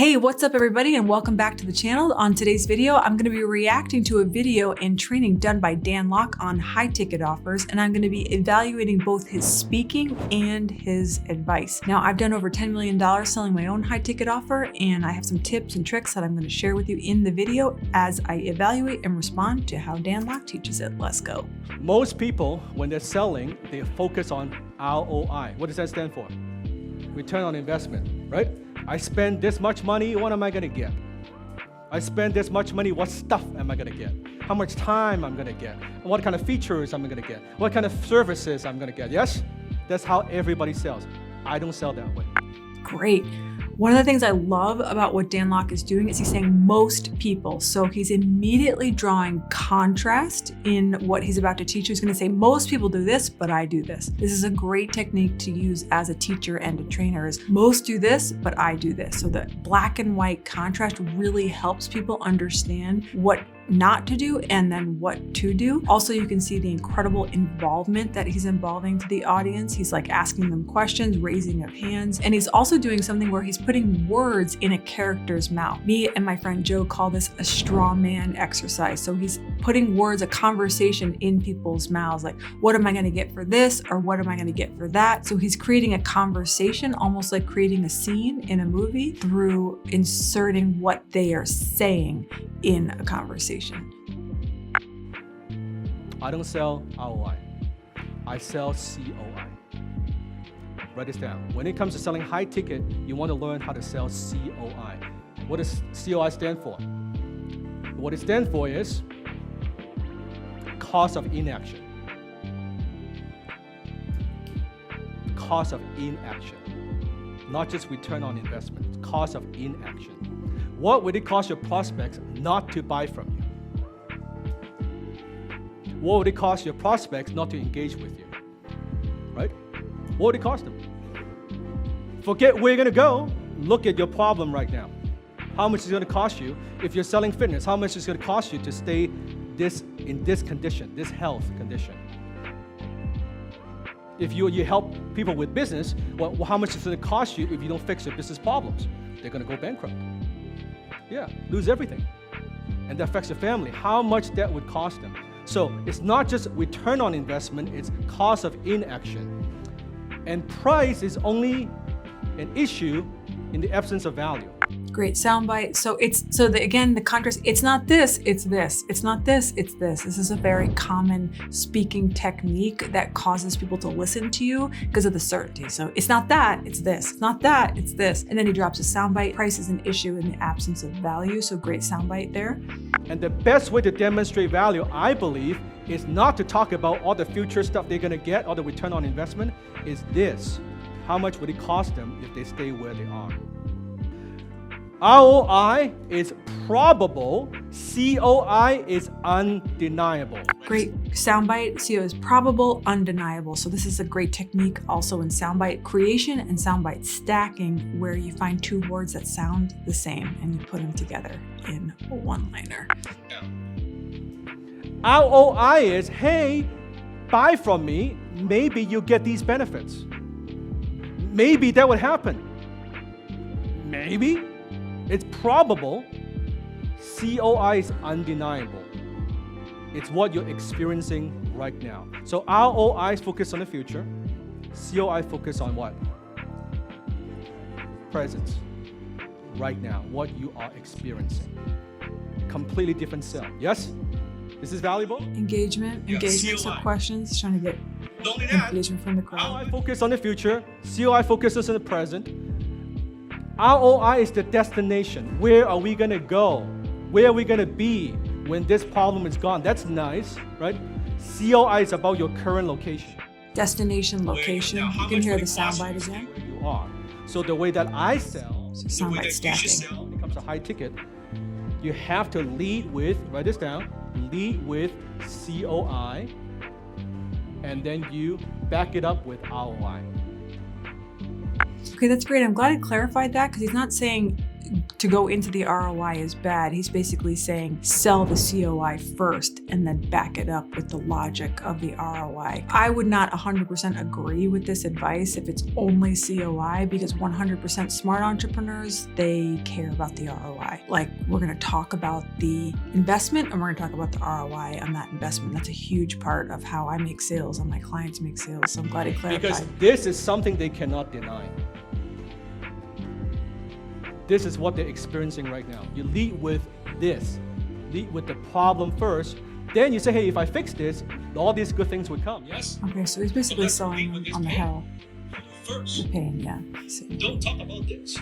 Hey, what's up everybody, and welcome back to the channel. On today's video, I'm going to be reacting to a video and training done by Dan Lok on high ticket offers, and I'm going to be evaluating both his speaking and his advice. Now, I've done over $10 million selling my own high ticket offer, and I have some tips and tricks that I'm going to share with you in the video as I evaluate and respond to how Dan Lok teaches it. Let's go. Most people, when they're selling, they focus on ROI. What does that stand for? Return on investment, right? I spend this much money, what am I going to get? I spend this much money, what stuff am I going to get? How much time I'm going to get? What kind of features I'm going to get? What kind of services I'm going to get? Yes? That's how everybody sells. I don't sell that way. Great. One of the things I love about what Dan Lok is doing is he's saying most people. So he's immediately drawing contrast in what he's about to teach. He's going to say, most people do this, but I do this. This is a great technique to use as a teacher and a trainer is most do this, but I do this. So the black and white contrast really helps people understand what not to do and then what to do. Also, you can see the incredible involvement that he's involving to the audience. He's like asking them questions, raising of hands, and he's also doing something where he's putting words in a character's mouth. Me and my friend Joe call this a straw man exercise. So he's putting words, a conversation in people's mouths, like, what am I going to get for this? Or what am I going to get for that? So he's creating a conversation, almost like creating a scene in a movie through inserting what they are saying in a conversation. I don't sell ROI. I sell COI. Write this down. When it comes to selling high ticket, you want to learn how to sell COI. What does COI stand for? What it stands for is cost of inaction. Cost of inaction. Not just return on investment, cost of inaction. What would it cost your prospects not to buy from you? What would it cost your prospects not to engage with you? Right? What would it cost them? Forget where you're going to go. Look at your problem right now. How much is it going to cost you if you're selling fitness? How much is it going to cost you to stay in this condition, this health condition? If you help people with business, well, how much is it going to cost you if you don't fix your business problems? They're going to go bankrupt. Yeah, lose everything. And that affects your family. How much that would cost them? So it's not just return on investment, it's cost of inaction. And price is only an issue in the absence of value. Great soundbite. Again, the contrast, it's not this, it's this. It's not this, it's this. This is a very common speaking technique that causes people to listen to you because of the certainty. So it's not that, it's this. It's not that, it's this. And then he drops a soundbite. Price is an issue in the absence of value. So great soundbite there. And the best way to demonstrate value, I believe, is not to talk about all the future stuff they're going to get or the return on investment, is this. How much would it cost them if they stay where they are? ROI is probable, COI is undeniable. Great soundbite. CO is probable, undeniable. So this is a great technique also in soundbite creation and soundbite stacking, where you find two words that sound the same and you put them together in a one-liner. ROI is, hey, buy from me, maybe you get these benefits. Maybe that would happen. Maybe. It's probable. COI is undeniable. It's what you're experiencing right now. So ROI is focused on the future. COI focus on what? Presence. Right now, what you are experiencing. Completely different sell. Yes? This is valuable? Engagement. So questions, trying to get engagement from the crowd. ROI focus on the future. COI focuses on the present. ROI is the destination. Where are we going to go? Where are we going to be when this problem is gone? That's nice, right? COI is about your current location. Destination, location. You can hear the soundbite again. Where you are. So the way that I sell, So soundbite stacking. when it comes to high ticket, you have to lead with, write this down, lead with COI, and then you back it up with ROI. Okay, that's great. I'm glad I clarified that because he's not saying to go into the ROI is bad. He's basically saying sell the COI first and then back it up with the logic of the ROI. I would not 100% agree with this advice if it's only COI, because 100% smart entrepreneurs, they care about the ROI. Like, we're going to talk about the investment and we're going to talk about the ROI on that investment. That's a huge part of how I make sales and my clients make sales. So I'm glad he clarified. Because this is something they cannot deny. This is what they're experiencing right now. You lead with this. Lead with the problem first. Then you say, hey, if I fix this, all these good things would come. Yes? Okay, so he's basically selling on the hell. First. The pain, yeah. Don't talk about this.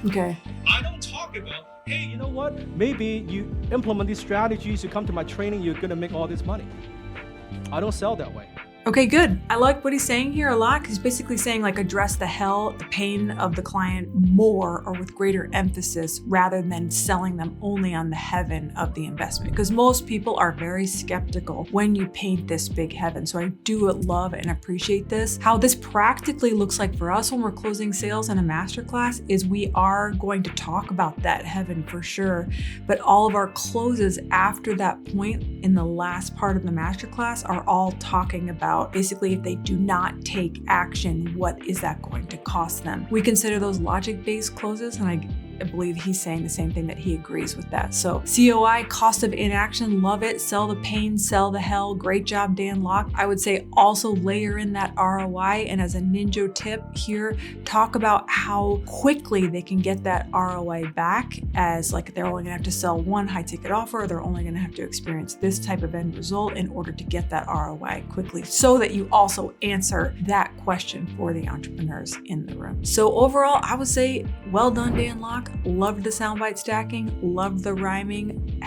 Okay. I don't talk about, hey, You know what? Maybe you implement these strategies, you come to my training, you're gonna make all this money. I don't sell that way. Okay, good. I like what he's saying here a lot. He's basically saying, like, address the hell, the pain of the client more or with greater emphasis rather than selling them only on the heaven of the investment. Because most people are very skeptical when you paint this big heaven. So I do love and appreciate this. How this practically looks like for us when we're closing sales in a masterclass is we are going to talk about that heaven for sure. But all of our closes after that point in the last part of the masterclass are all talking about basically if they do not take action, what is that going to cost them? We consider those logic-based closes, and I believe he's saying the same thing, that he agrees with that. So COI, cost of inaction, love it. Sell the pain, sell the hell. Great job, Dan Lok. I would say also layer in that ROI, and as a ninja tip here, talk about how quickly they can get that ROI back, as like they're only gonna have to sell one high ticket offer, they're only gonna have to experience this type of end result in order to get that ROI quickly, so that you also answer that question for the entrepreneurs in the room. So overall, I would say well done, Dan Lok. Loved the soundbite stacking, loved the rhyming,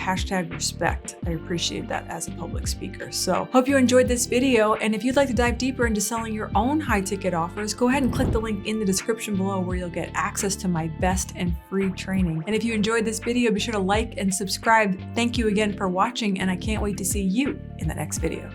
#respect. I appreciate that as a public speaker. So hope you enjoyed this video. And if you'd like to dive deeper into selling your own high ticket offers, go ahead and click the link in the description below where you'll get access to my best and free training. And if you enjoyed this video, be sure to like and subscribe. Thank you again for watching, and I can't wait to see you in the next video.